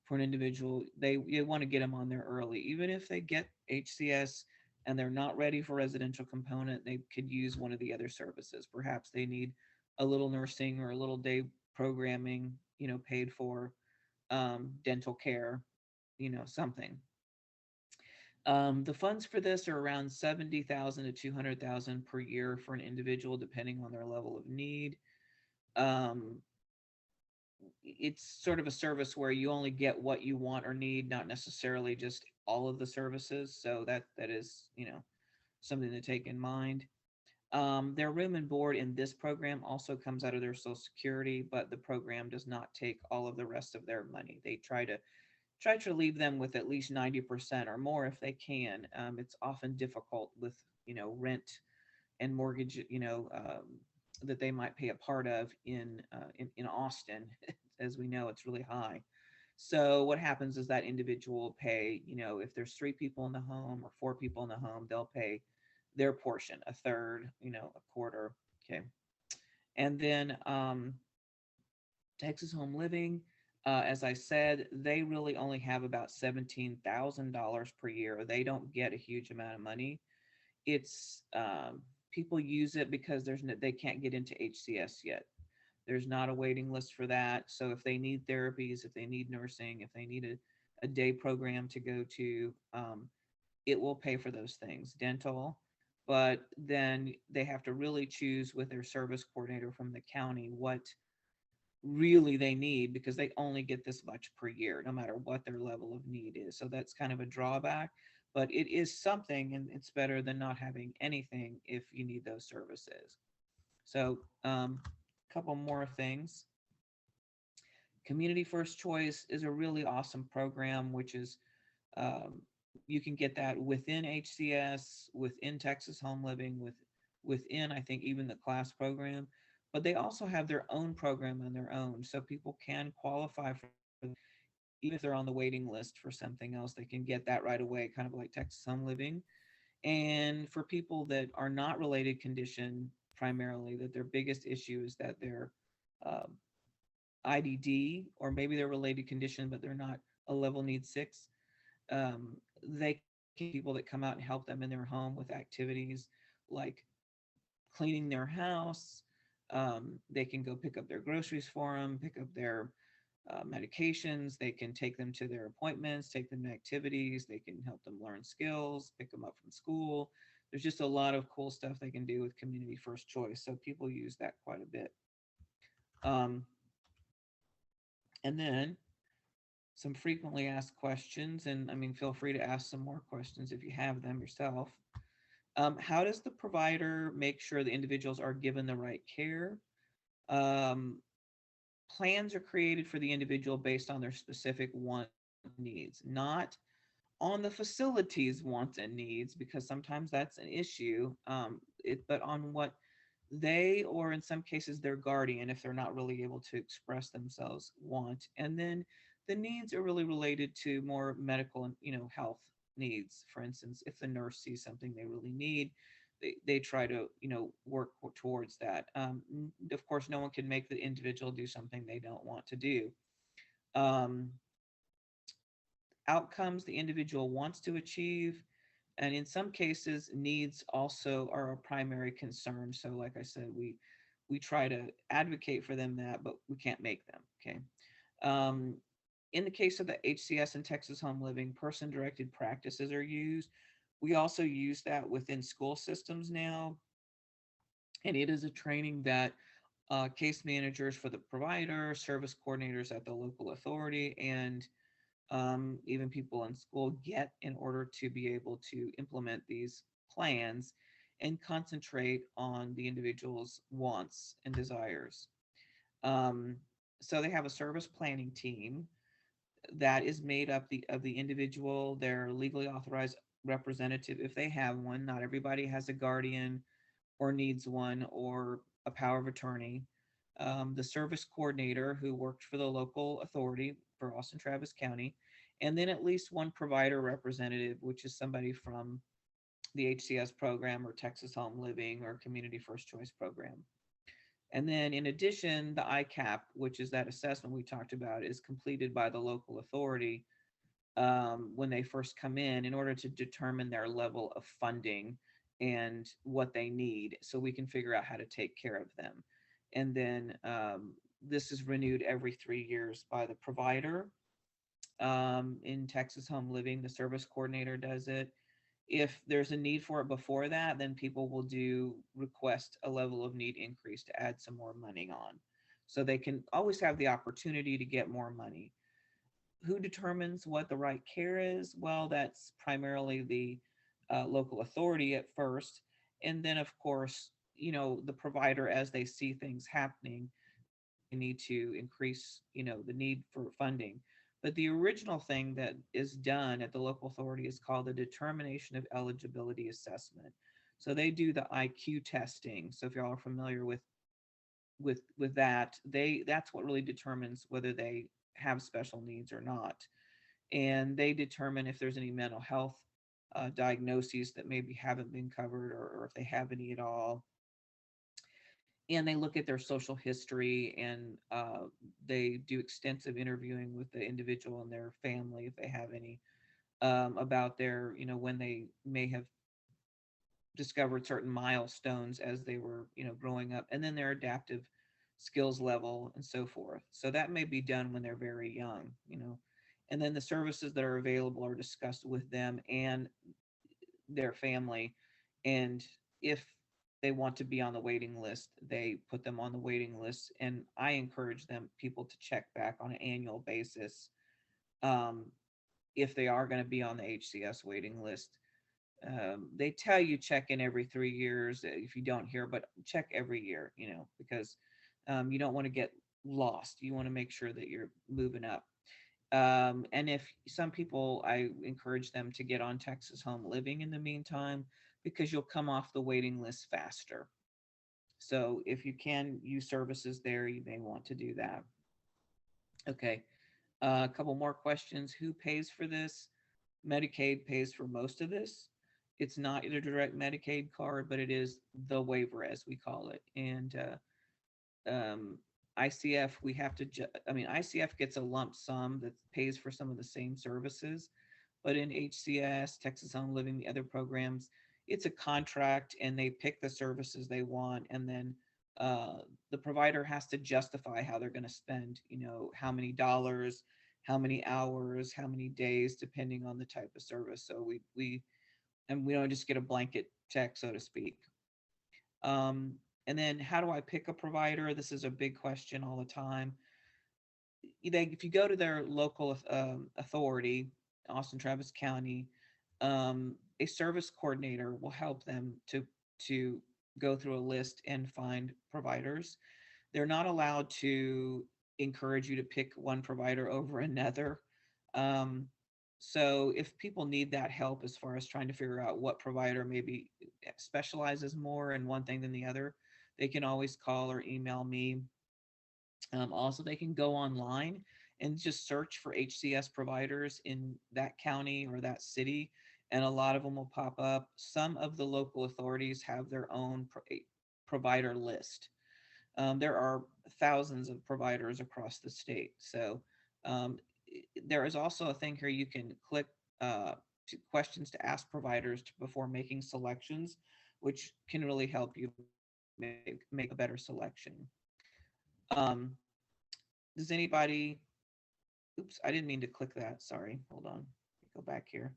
for an individual, you want to get them on there early. Even if they get HCS and they're not ready for residential component, they could use one of the other services. Perhaps they need a little nursing or a little day programming, paid for, dental care, something. The funds for this are around 70,000 to 200,000 per year for an individual, depending on their level of need. Um, it's sort of a service where you only get what you want or need, not necessarily just all of the services. So that is, something to take in mind. Their room and board in this program also comes out of their Social Security, but the program does not take all of the rest of their money. They try to leave them with at least 90% or more if they can. It's often difficult with rent and mortgage, that they might pay a part of in Austin. As we know, it's really high. So what happens is that individual will pay, if there's 3 people in the home or 4 people in the home, they'll pay their portion, a third, a quarter. Okay. And then Texas Home Living, as I said, they really only have about $17,000 per year. They don't get a huge amount of money. It's people use it because they can't get into HCS yet. There's not a waiting list for that. So if they need therapies, if they need nursing, if they need a day program to go to, it will pay for those things, dental. But then they have to really choose with their service coordinator from the county what really they need, because they only get this much per year, no matter what their level of need is. So that's kind of a drawback, but it is something, and it's better than not having anything if you need those services. So a couple more things. Community First Choice is a really awesome program, which is you can get that within HCS, within Texas Home Living, within, I think, even the class program. But they also have their own program on their own. So people can qualify for, even if they're on the waiting list for something else, they can get that right away, kind of like Texas Home Living. And for people that are not related condition, primarily, that their biggest issue is that they're IDD, or maybe they're related condition, but they're not a level need 6. They can people that come out and help them in their home with activities like cleaning their house. They can go pick up their groceries for them, pick up their medications. They can take them to their appointments, take them to activities. They can help them learn skills, pick them up from school. There's just a lot of cool stuff they can do with Community First Choice. So people use that quite a bit. And then some frequently asked questions, and I mean, feel free to ask some more questions if you have them yourself. How does the provider make sure the individuals are given the right care? Plans are created for the individual based on their specific wants and needs, not on the facility's wants and needs, because sometimes that's an issue, but on what they, or in some cases their guardian, if they're not really able to express themselves, want. And then the needs are really related to more medical and health needs. For instance, if the nurse sees something they really need, they try to, work towards that. Of course, no one can make the individual do something they don't want to do. Outcomes the individual wants to achieve, and in some cases, needs also are a primary concern. So, like I said, we try to advocate for them but we can't make them. Okay. In the case of the HCS and Texas Home Living, person-directed practices are used. We also use that within school systems now, and it is a training that case managers for the provider, service coordinators at the local authority, and even people in school get in order to be able to implement these plans and concentrate on the individual's wants and desires. So they have a service planning team that is made up of the individual, their legally authorized representative, if they have one. Not everybody has a guardian or needs one, or a power of attorney. The service coordinator who worked for the local authority for Austin Travis County, and then at least one provider representative, which is somebody from the HCS program or Texas Home Living or Community First Choice program. And then in addition, the ICAP, which is that assessment we talked about, is completed by the local authority when they first come in order to determine their level of funding and what they need, so we can figure out how to take care of them. And then this is renewed every 3 years by the provider. In Texas Home Living, the service coordinator does it. If there's a need for it before that, then people will request a level of need increase to add some more money on. So they can always have the opportunity to get more money. Who determines what the right care is? Well, that's primarily the local authority at first. And then, of course, the provider, as they see things happening, they need to increase, the need for funding. But the original thing that is done at the local authority is called the Determination of Eligibility Assessment. So they do the IQ testing. So if y'all are familiar with that, that's what really determines whether they have special needs or not. And they determine if there's any mental health diagnoses that maybe haven't been covered, or if they have any at all. And they look at their social history, and they do extensive interviewing with the individual and their family, if they have any, about their, when they may have discovered certain milestones as they were, growing up, and then their adaptive skills level and so forth. So that may be done when they're very young, and then the services that are available are discussed with them and their family. And if they want to be on the waiting list, they put them on the waiting list. And I encourage people to check back on an annual basis if they are going to be on the HCS waiting list. They tell you check in every 3 years if you don't hear, but check every year, because you don't want to get lost. You want to make sure that you're moving up. And if some people, I encourage them to get on Texas Home Living in the meantime, because you'll come off the waiting list faster. So if you can use services there, you may want to do that. Okay. A couple more questions. Who pays for this? Medicaid pays for most of this. It's not either direct Medicaid card, but it is the waiver, as we call it. And ICF, we have to, ICF gets a lump sum that pays for some of the same services, but in HCS, Texas Home Living, the other programs, it's a contract, and they pick the services they want. And then the provider has to justify how they're going to spend, how many dollars, how many hours, how many days, depending on the type of service. So we don't just get a blanket check, so to speak. And then how do I pick a provider? This is a big question all the time. If you go to their local authority, Austin Travis County, a service coordinator will help them to go through a list and find providers. They're not allowed to encourage you to pick one provider over another. So if people need that help as far as trying to figure out what provider maybe specializes more in one thing than the other, they can always call or email me. Also, they can go online and just search for HCS providers in that county or that city, and a lot of them will pop up. Some of the local authorities have their own provider list. There are thousands of providers across the state. So there is also a thing here you can click to questions to ask providers before making selections, which can really help you make a better selection. Does anybody, oops, I didn't mean to click that. Sorry, hold on, go back here.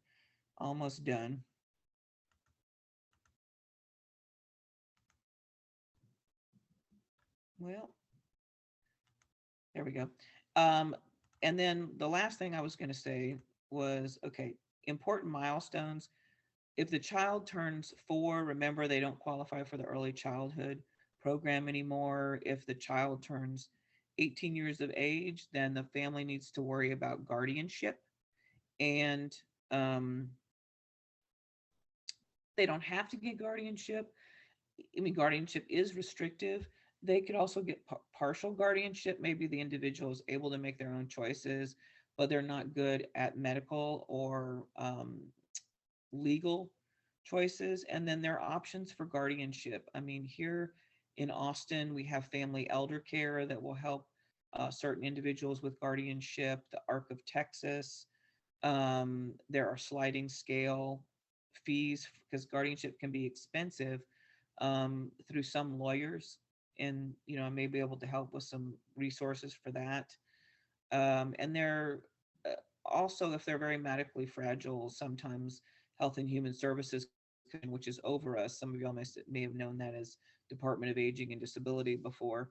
Almost done. Well, there we go. And then the last thing I was going to say was, okay, important milestones. If the child turns 4, remember they don't qualify for the early childhood program anymore. If the child turns 18 years of age, then the family needs to worry about guardianship. And they don't have to get guardianship. I mean, guardianship is restrictive. They could also get partial guardianship. Maybe the individual is able to make their own choices, but they're not good at medical or legal choices. And then there are options for guardianship. I mean, here in Austin, we have family elder care that will help certain individuals with guardianship, the ARC of Texas. There are sliding scale fees because guardianship can be expensive through some lawyers. And, you know, I may be able to help with some resources for that. And they're also, if they're very medically fragile, sometimes Health and Human Services, which is over us, some of y'all may have known that as Department of Aging and Disability before,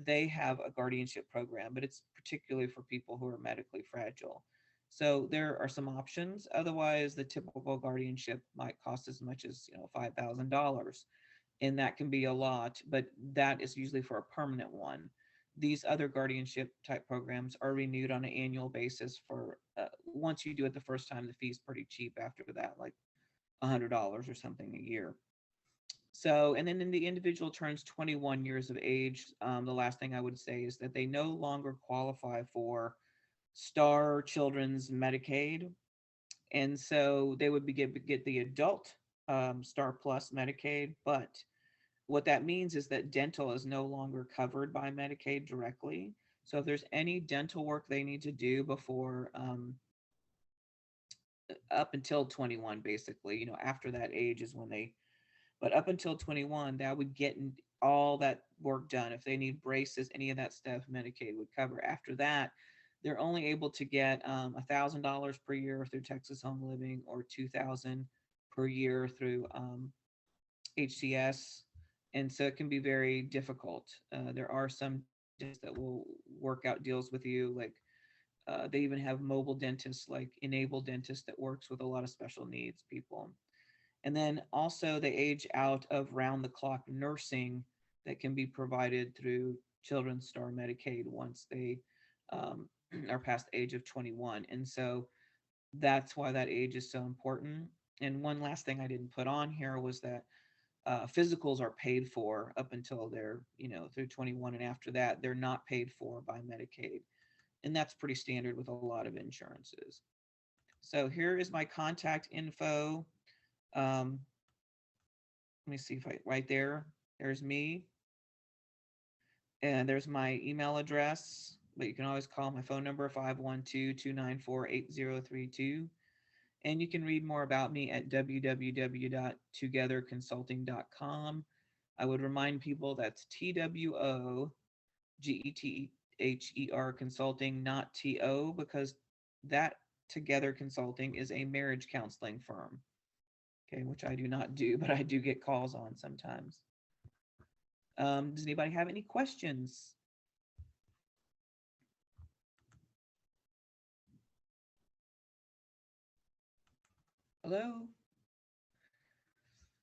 they have a guardianship program, but it's particularly for people who are medically fragile. So there are some options. Otherwise, the typical guardianship might cost as much as, you know, $5,000. And that can be a lot, but that is usually for a permanent one. These other guardianship type programs are renewed on an annual basis for once you do it the first time, the fee is pretty cheap after that, like $100 or something a year. So, and then the individual turns 21 years of age, the last thing I would say is that they no longer qualify for STAR Children's Medicaid. And so they would get the adult STAR Plus Medicaid, but what that means is that dental is no longer covered by Medicaid directly. So if there's any dental work they need to do before up until 21, basically, you know, after that age is when they, but up until 21, that would get all that work done. If they need braces, any of that stuff, Medicaid would cover. After that, they're only able to get $1,000 per year through Texas Home Living or $2,000 per year through HCS. And so it can be very difficult. There are some dentists that will work out deals with you. Like they even have mobile dentists, like Enable Dentist, that works with a lot of special needs people. And then also they age out of round-the-clock nursing that can be provided through Children's Star Medicaid once they are past the age of 21. And so that's why that age is so important. And one last thing I didn't put on here was that physicals are paid for up until they're, you know, through 21, and after that, they're not paid for by Medicaid. And that's pretty standard with a lot of insurances. So here is my contact info. Let me see if right there's me. And there's my email address, but you can always call my phone number, 512-294-8032. And you can read more about me at www.togetherconsulting.com. I would remind people that's TWOGETHER Consulting, not TO, because that Together Consulting is a marriage counseling firm. Okay, which I do not do, but I do get calls on sometimes. Does anybody have any questions? Hello?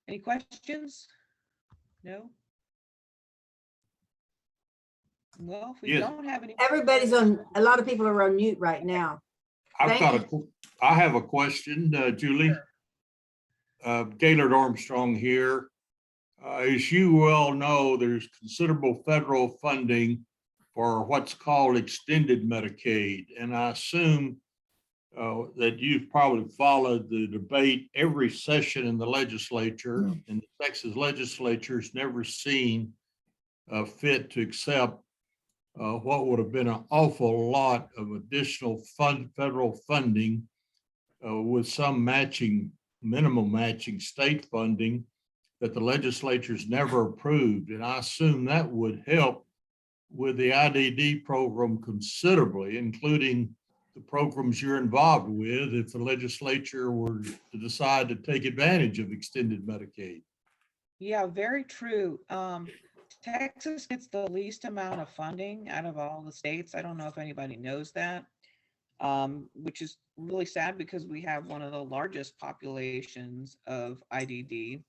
Any questions? No? Well, if we Yes. don't have any. Everybody's on, a lot of people are on mute right now. I have a question, Julie. Gaylord Armstrong here. As you well know, there's considerable federal funding for what's called extended Medicaid. And I assume that you've probably followed the debate every session in the legislature, and the Texas legislature's never seen fit to accept what would have been an awful lot of additional federal funding with some matching, minimum matching state funding that the legislature's never approved. And I assume that would help with the IDD program considerably, including the programs you're involved with, if the legislature were to decide to take advantage of extended Medicaid. Yeah, very true. Texas gets the least amount of funding out of all the states. I don't know if anybody knows that, which is really sad because we have one of the largest populations of IDD.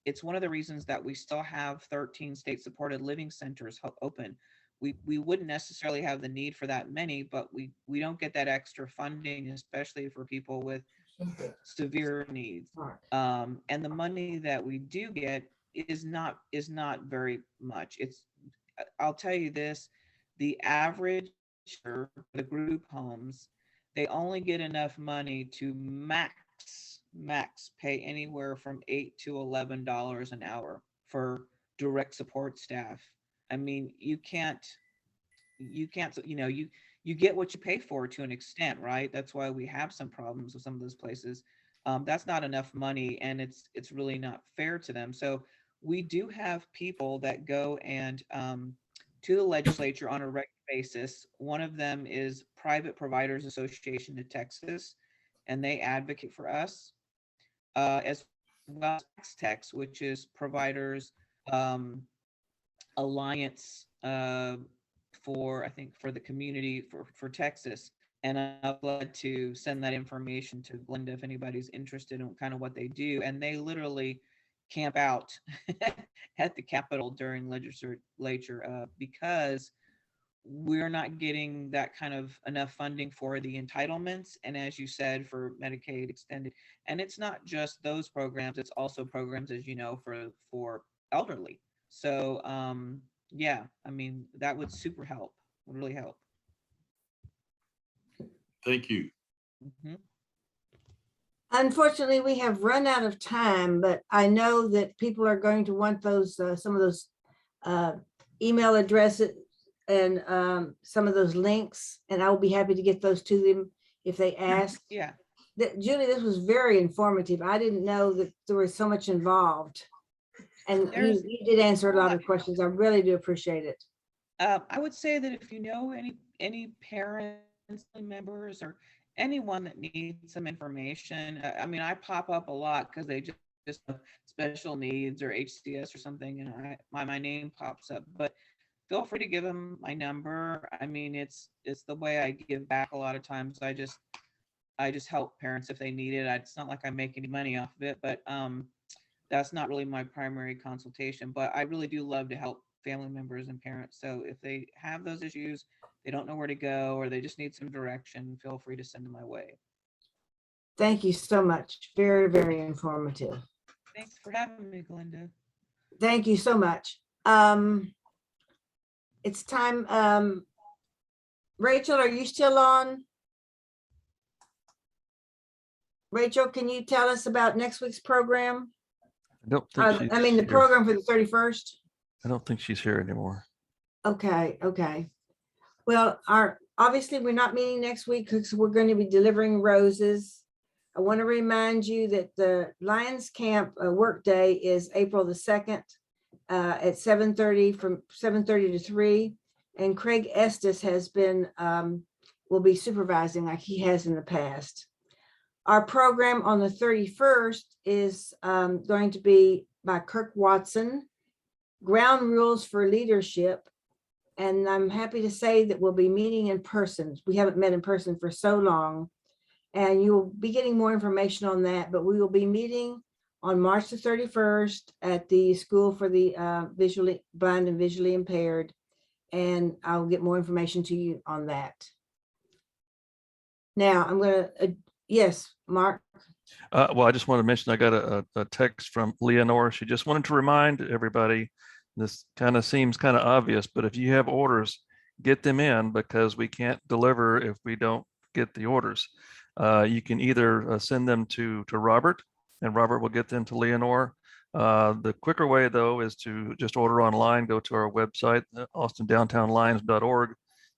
It's one of the reasons that we still have 13 state-supported living centers open. We wouldn't necessarily have the need for that many, but we don't get that extra funding, especially for people with severe needs. And the money that we do get is not very much. I'll tell you this, the average for the group homes, they only get enough money to max pay anywhere from $8 to $11 an hour for direct support staff. I mean, you can't, you get what you pay for to an extent, right? That's why we have some problems with some of those places. That's not enough money, and it's really not fair to them. So we do have people that go and to the legislature on a regular basis. One of them is Private Providers Association of Texas, and they advocate for us, as well as Tex, which is Providers Alliance for the community for Texas. And I'm glad to send that information to Glenda if anybody's interested in kind of what they do. And they literally camp out at the Capitol during legislature because we're not getting that kind of enough funding for the entitlements. And as you said, for Medicaid extended, and it's not just those programs, it's also programs, as you know, for elderly. So yeah, I mean, that would super help, would really help. Thank you. Mm-hmm. Unfortunately, we have run out of time, but I know that people are going to want those, some of those email addresses and some of those links, and I will be happy to get those to them if they ask. Yeah. Julie, this was very informative. I didn't know that there was so much involved. And you did answer a lot of questions. I really do appreciate it. I would say that if you know any parents, members, or anyone that needs some information, I mean, I pop up a lot because they just have special needs or HCS or something, and my name pops up. But feel free to give them my number. I mean, it's the way I give back a lot of times. I just help parents if they need it. It's not like I make any money off of it, but that's not really my primary consultation. But I really do love to help family members and parents. So if they have those issues, they don't know where to go, or they just need some direction, feel free to send them my way. Thank you so much. Very, very informative. Thanks for having me, Glenda. Thank you so much. It's time. Rachel, are you still on? Rachel, can you tell us about next week's program? I don't think she's I mean, the here. program for the 31st. I don't think she's here anymore. Okay, okay. Well, obviously we're not meeting next week because we're going to be delivering roses. I want to remind you that the Lions Camp work day is April the 2nd at 7:30 from 7:30 to 3. And Craig Estes has been, will be supervising like he has in the past. Our program on the 31st is going to be by Kirk Watson, Ground Rules for Leadership. And I'm happy to say that we'll be meeting in person. We haven't met in person for so long. And you'll be getting more information on that, but we will be meeting on March the 31st at the School for the Visually Blind and Visually Impaired. And I'll get more information to you on that. Now I'm going to, yes, Mark. Well, I just wanted to mention I got a text from Leonore. She just wanted to remind everybody, this kind of seems kind of obvious, but if you have orders, get them in, because we can't deliver if we don't get the orders. You can either send them to Robert, and Robert will get them to Leonore. The quicker way, though, is to just order online. Go to our website, austindowntownlines.org.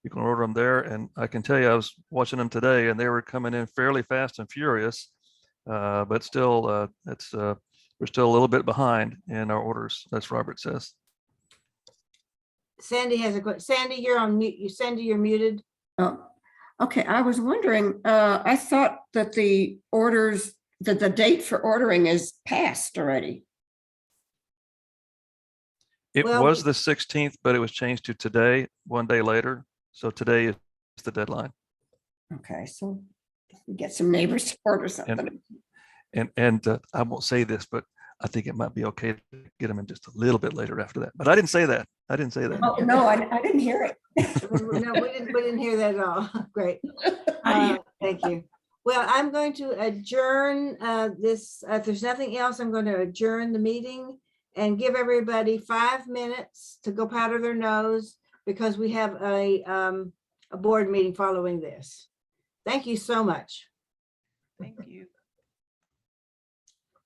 You can order them there, and I can tell you, I was watching them today, and they were coming in fairly fast and furious. But still, we're still a little bit behind in our orders, as Robert says. Sandy has a question. Sandy, you're on mute. Sandy, you're muted. Oh, okay. I was wondering, I thought that the orders, that the date for ordering is passed already. It Well, was the 16th, but it was changed to today, one day later. So today is the deadline. Okay, so we get some neighbors to order something. And I won't say this, but I think it might be okay to get them in just a little bit later after that. But I didn't say that. I didn't say that. Oh, no, I didn't hear it. No, we didn't hear that at all. Great. Thank you. Well, I'm going to adjourn this. If there's nothing else, I'm going to adjourn the meeting and give everybody 5 minutes to go powder their nose because we have a board meeting following this. Thank you so much. Thank you.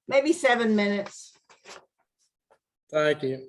Maybe 7 minutes. Thank you.